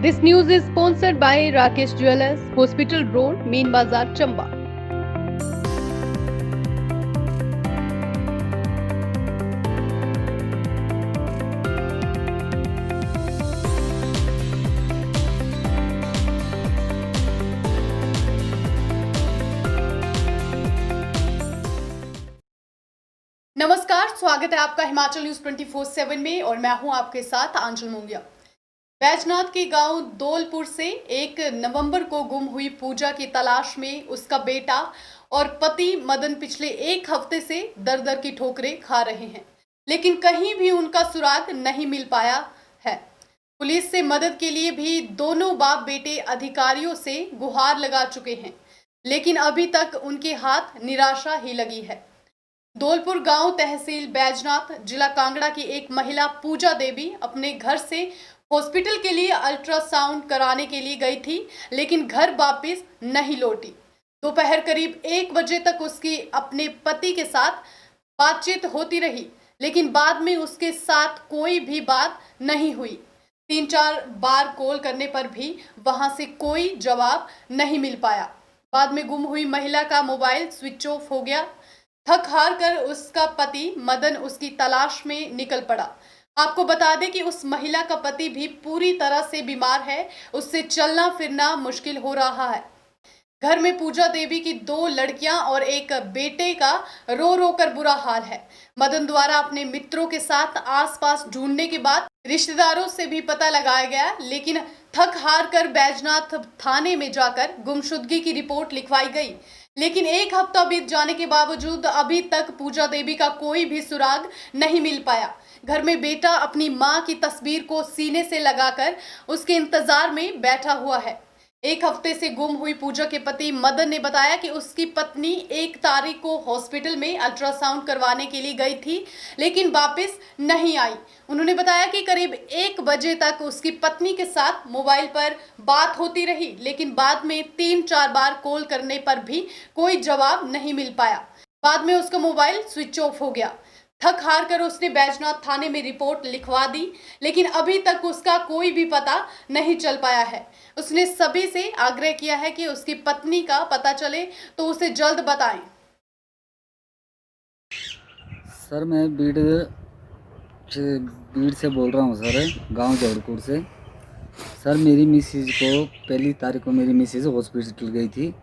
This news is sponsored by Rakesh Jewelers, Hospital Road, Main Bazaar, Chamba. नमस्कार, स्वागत है आपका हिमाचल न्यूज 24/7 में और मैं हूं आपके साथ आंचल मुंगिया। बैजनाथ के गांव दौलपुर से 1 नवंबर को गुम हुई पूजा की तलाश में उसका बेटा और पति मदन पिछले 1 हफ्ते से दर दर की ठोकरें खा रहे हैं, लेकिन कहीं भी उनका सुराग नहीं मिल पाया है। पुलिस से मदद के लिए भी दोनों बाप बेटे अधिकारियों से गुहार लगा चुके हैं, लेकिन अभी तक उनके हाथ निराशा ही लगी है। दौलपुर गांव तहसील बैजनाथ जिला कांगड़ा की एक महिला पूजा देवी अपने घर से हॉस्पिटल के लिए अल्ट्रासाउंड कराने के लिए गई थी, लेकिन घर वापस नहीं लौटी। दोपहर करीब 1 बजे तक उसकी अपने पति के साथ बातचीत होती रही, लेकिन बाद में उसके साथ कोई भी बात नहीं हुई। 3-4 बार कॉल करने पर भी वहां से कोई जवाब नहीं मिल पाया। बाद में गुम हुई महिला का मोबाइल स्विच ऑफ हो गया। थक हार कर उसका पति मदन उसकी तलाश में निकल पड़ा। आपको बता दें कि उस महिला का पति भी पूरी तरह से बीमार है, उससे चलना फिरना मुश्किल हो रहा है। घर में पूजा देवी की 2 लड़कियां और एक बेटे का रो रो कर बुरा हाल है। मदन द्वारा अपने मित्रों के साथ आसपास ढूंढने के बाद रिश्तेदारों से भी पता लगाया गया, लेकिन थक हार कर बैजनाथ थाने में जाकर गुमशुदगी की रिपोर्ट लिखवाई गई। लेकिन 1 हफ्ता बीत जाने के बावजूद अभी तक पूजा देवी का कोई भी सुराग नहीं मिल पाया। घर में बेटा अपनी मां की तस्वीर को सीने से लगाकर उसके इंतजार में बैठा हुआ है। 1 हफ्ते से गुम हुई पूजा के पति मदन ने बताया कि उसकी पत्नी 1 तारीख को हॉस्पिटल में अल्ट्रासाउंड करवाने के लिए गई थी, लेकिन वापस नहीं आई। उन्होंने बताया कि करीब 1 बजे तक उसकी पत्नी के साथ मोबाइल पर बात होती रही, लेकिन बाद में 3-4 बार कॉल करने पर भी कोई जवाब नहीं मिल पाया। बाद में उसका मोबाइल स्विच ऑफ हो गया। थक हार कर उसने बैजनाथ थाने में रिपोर्ट लिखवा दी, लेकिन अभी तक उसका कोई भी पता नहीं चल पाया है। उसने सभी से आग्रह किया है कि उसकी पत्नी का पता चले तो उसे जल्द बताएं। सर मैं बीड़ से बोल रहा हूँ सर, गांव जौहरपुर से। सर मेरी मिसेज को 1 तारीख को मेरी मिसेज हॉस्पिटल गई थी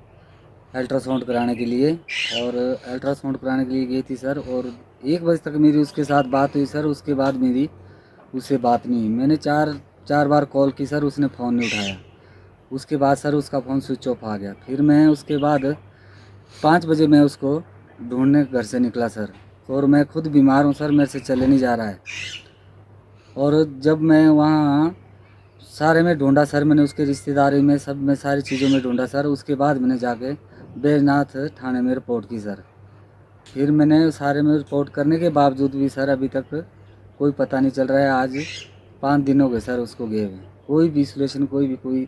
अल्ट्रासाउंड कराने के लिए, और अल्ट्रासाउंड कराने के लिए गई थी सर, और 1 बजे तक मेरी उसके साथ बात हुई सर। उसके बाद मेरी उससे बात नहीं हुई। मैंने चार बार कॉल की सर, उसने फ़ोन नहीं उठाया। उसके बाद सर उसका फ़ोन स्विच ऑफ आ गया। फिर मैं उसके बाद 5 बजे मैं उसको ढूंढने घर से निकला सर, और मैं खुद बीमार हूँ सर, मेरे से चले नहीं जा रहा है। और जब मैं वहाँ सारे में ढूंढा सर, मैंने उसके रिश्तेदारी में सब में सारी चीज़ों में ढूंढा सर। उसके बाद मैंने जाके बैजनाथ थाने में रिपोर्ट की सर। फिर मैंने सारे में रिपोर्ट करने के बावजूद भी सर अभी तक कोई पता नहीं चल रहा है। आज 5 दिन हो गए सर उसको गए हुए, कोई भी सोल्यूशन कोई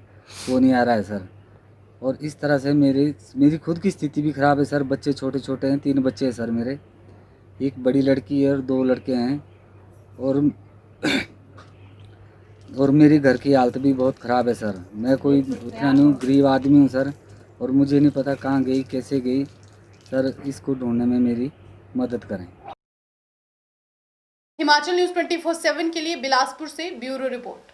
वो नहीं आ रहा है सर। और इस तरह से मेरी खुद की स्थिति भी ख़राब है सर। बच्चे छोटे छोटे हैं, 3 बच्चे हैं सर मेरे, एक बड़ी लड़की है और 2 लड़के हैं। और और मेरी घर की हालत भी बहुत ख़राब है सर। मैं कोई उतना नहीं हूँ, गरीब आदमी हूँ सर, और मुझे नहीं पता कहाँ गई कैसे गई सर। इसको ढूंढने में मेरी मदद करें। हिमाचल न्यूज 24/7 के लिए बिलासपुर से ब्यूरो रिपोर्ट।